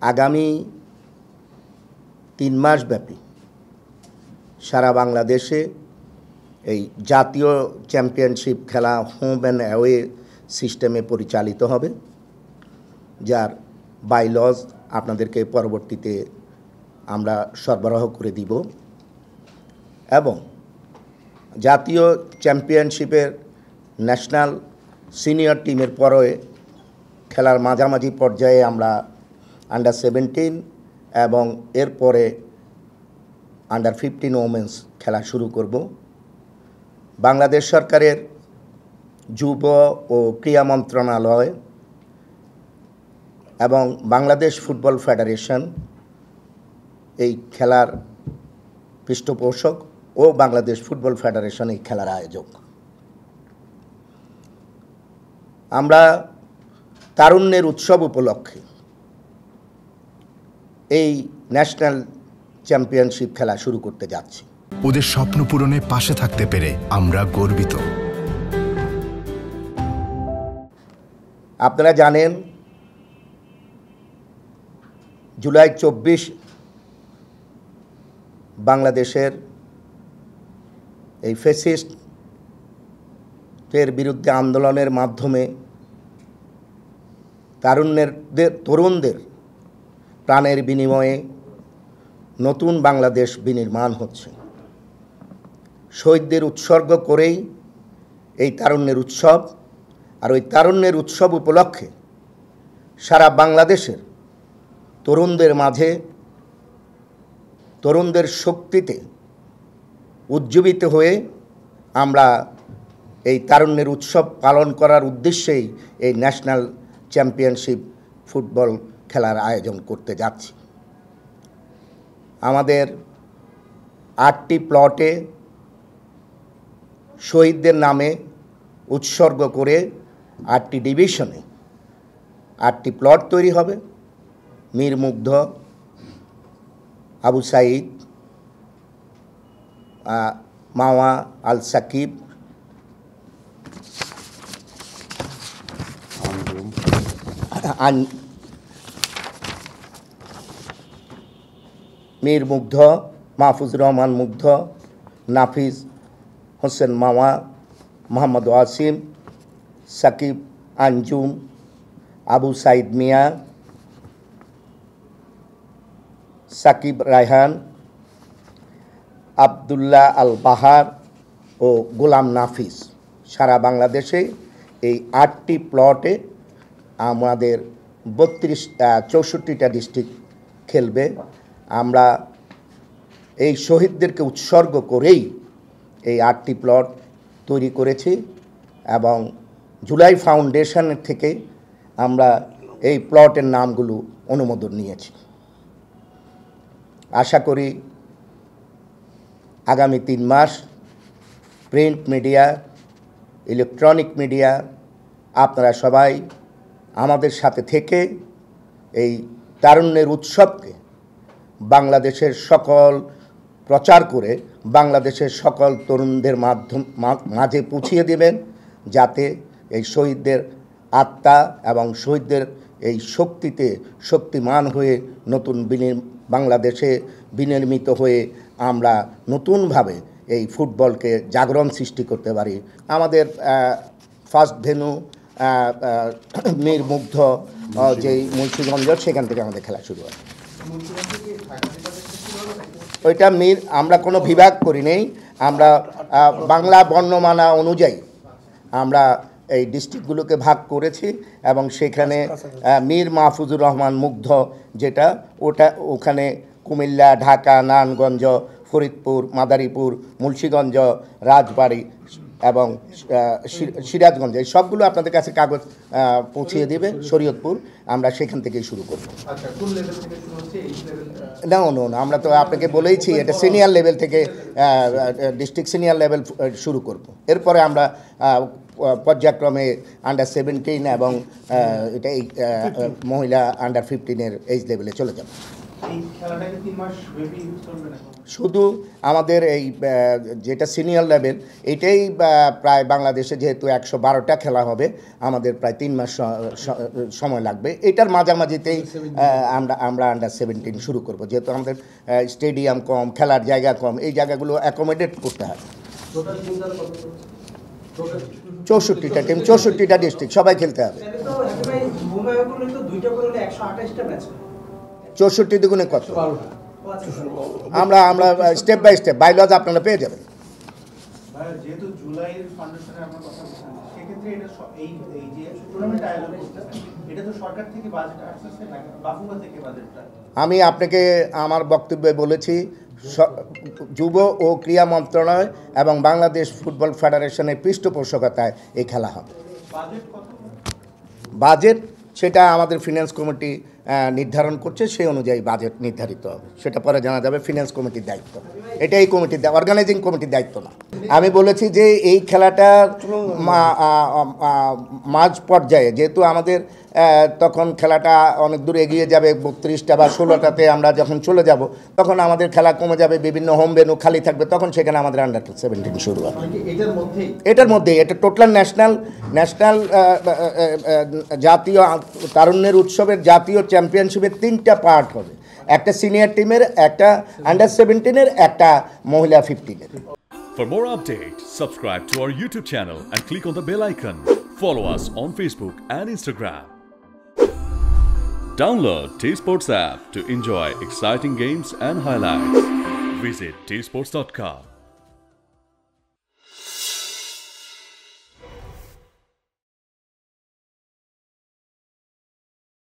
আগামী 3 মাস ব্যাপী সারা বাংলাদেশে এই জাতীয় চ্যাম্পিয়নশিপ খেলা হোম অ্যান্ড অ্যাওয়ে সিস্টেমে পরিচালিত হবে, যার বাইলজ আপনাদেরকে পরবর্তীতে আমরা সরবরাহ করে দিব। এবং জাতীয় চ্যাম্পিয়নশিপের ন্যাশনাল সিনিয়র টিমের পরে খেলার মাঝামাঝি পর্যায়ে আমরা আন্ডার 17 এবং এরপরে আন্ডার 15 ওমেন্স খেলা শুরু করব। বাংলাদেশ সরকারের যুব ও ক্রীড়া মন্ত্রণালয় এবং বাংলাদেশ ফুটবল ফেডারেশন এই খেলার পৃষ্ঠপোষক ও বাংলাদেশ ফুটবল ফেডারেশন এই খেলার আয়োজক। আমরা তারুণ্যের উৎসব উপলক্ষে এই ন্যাশনাল চ্যাম্পিয়নশিপ খেলা শুরু করতে যাচ্ছি। ওদের স্বপ্ন পূরণে পাশে থাকতে পেরে আমরা গর্বিত। আপনারা জানেন, জুলাই 24 বাংলাদেশের এই ফ্যাসিস্টের বিরুদ্ধে আন্দোলনের মাধ্যমে তরুণদের প্রাণের বিনিময়ে নতুন বাংলাদেশ বিনির্মাণ হচ্ছে। শহীদদের উৎসর্গ করেই এই তারুণ্যের উৎসব। আর ওই তারুণ্যের উৎসব উপলক্ষে সারা বাংলাদেশের তরুণদের মাঝে, তরুণদের শক্তিতে উজ্জীবিত হয়ে আমরা এই তারুণ্যের উৎসব পালন করার উদ্দেশ্যেই এই ন্যাশনাল চ্যাম্পিয়নশিপ ফুটবল খেলার আয়োজন করতে যাচ্ছি। আমাদের 8টি প্লটে শহীদদের নামে উৎসর্গ করে 8টি ডিভিশনে 8টি প্লট তৈরি হবে। মীর মুগ্ধ, আবু সাইদ, মাওয়া আল সাকিব, মীর মুগ্ধ, মাহফুজুর রহমান মুগ্ধ, নাফিজ হোসেন মাওয়া, মোহাম্মদ ওয়াসিম, সাকিব আঞ্জুম, আবু সাইদ মিয়া, সাকিব রায়হান, আবদুল্লাহ আল বাহার ও গোলাম নাফিস। সারা বাংলাদেশে এই 8টি প্লটে আমাদের 64টা ডিস্ট্রিক্ট খেলবে। আমরা এই শহীদদেরকে উৎসর্গ করেই এই 8টি প্লট তৈরি করেছি এবং জুলাই ফাউন্ডেশনের থেকে আমরা এই প্লটের নামগুলো অনুমোদন নিয়েছি। আশা করি আগামী 3 মাস প্রিন্ট মিডিয়া, ইলেকট্রনিক মিডিয়া আপনারা সবাই আমাদের সাথে থেকে এই তারুণ্যের উৎসবকে বাংলাদেশের সকল প্রচার করে বাংলাদেশের সকল তরুণদের মাঝে পৌঁছিয়ে দেবেন, যাতে এই শহীদদের আত্মা এবং শহীদদের এই শক্তিতে শক্তিমান হয়ে নতুন বাংলাদেশে বিনির্মিত হয়ে আমরা নতুনভাবে এই ফুটবলকে জাগরণ সৃষ্টি করতে পারি। আমাদের ফার্স্ট ভেন্যু মীর মুগ্ধ যেই মুন্সিগঞ্জ, সেখান থেকে আমাদের খেলা শুরু হয়। ওইটা আমরা কোনো বিভাগ করি নেই, আমরা বাংলা বর্ণমালা অনুযায়ী আমরা এই ডিস্ট্রিক্টগুলোকে ভাগ করেছি এবং সেখানে মীর মাহফুজুর রহমান মুগ্ধ যেটা, ওখানে কুমিল্লা, ঢাকা, নারায়ণগঞ্জ, ফরিদপুর, মাদারীপুর, মুন্সিগঞ্জ, রাজবাড়ী এবং সিরাজগঞ্জ, এই সবগুলো আপনাদের কাছে কাগজ পৌঁছিয়ে দেবে শরীয়তপুর। আমরা সেখান থেকেই শুরু করব। না, আমরা তো আপনাকে বলেইছি এটা সিনিয়র লেভেল থেকে, ডিস্ট্রিক্ট সিনিয়র লেভেল শুরু করব। এরপরে আমরা পর্যায়ক্রমে আন্ডার 17 এবং এটা মহিলা আন্ডার 15-এর এজ লেভেলে চলে যাব। শুধু আমাদের এই যেটা সিনিয়র লেভেল এটাই প্রায় বাংলাদেশে যেহেতু 112টা খেলা হবে আমাদের প্রায় 3 মাস সময় লাগবে। এটার মাঝামাঝিতেই আমরা আন্ডার 17 শুরু করব, যেহেতু আমাদের স্টেডিয়াম কম, খেলার জায়গা কম, এই জায়গাগুলো অ্যাকোমোডেট করতে হয়। 64টা টিম, 64টা ডিস্ট্রিক্ট, সবাই খেলতে হবে। 64 দুগুণে কত? আমরা স্টেপ বাই স্টেপ বাইলজ আপনারা পেয়ে যাবেন। যেহেতু জুলাইয়ের ফাউন্ডেশনের আমরা কথা বলছি, সেক্ষেত্রে এটা এই যে টুর্নামেন্ট আয়োজন করতেছেন, এটা তো সরকার থেকে বাজেট আসছে না, বাফুয়া থেকে বাজেটটা? আমি আপনাকে আমার বক্তব্যে বলেছি যুব ও ক্রীড়া মন্ত্রণালয় এবং বাংলাদেশ ফুটবল ফেডারেশনের পৃষ্ঠপোষকতায় এই খেলা হবে। বাজেট সেটা আমাদের ফিনান্স কমিটি নির্ধারণ করছে, সেই অনুযায়ী বাজেট নির্ধারিত হবে, সেটা পরে জানা যাবে। ফিনান্স কমিটির দায়িত্ব এটা, এই কমিটির অর্গানাইজিং কমিটির দায়িত্ব না। আমি বলেছি যে এই খেলাটা মাঝ পর্যায়ে, যেহেতু আমাদের তখন খেলাটা অনেক দূর এগিয়ে যাবে, 32টা বা 16টাতে আমরা যখন চলে যাব তখন আমাদের খেলা কমে যাবে, বিভিন্ন হোম ভেন্যু খালি থাকবে, তখন সেখানে আমাদের আন্ডার 17 শুরু হবে। এটার মধ্যেই এটা টোটাল ন্যাশনাল জাতীয় তারুণ্যের উৎসবের জাতীয় চ্যাম্পিয়নশিপের 3টা পার্ট হবে, একটা সিনিয়র টিমের, একটা আন্ডার 17-এর, একটা মহিলা 15-এর। For more updates, subscribe to our YouTube channel and click on the bell icon. Follow us on Facebook and Instagram. Download T-Sports app to enjoy exciting games and highlights. Visit tsports.com.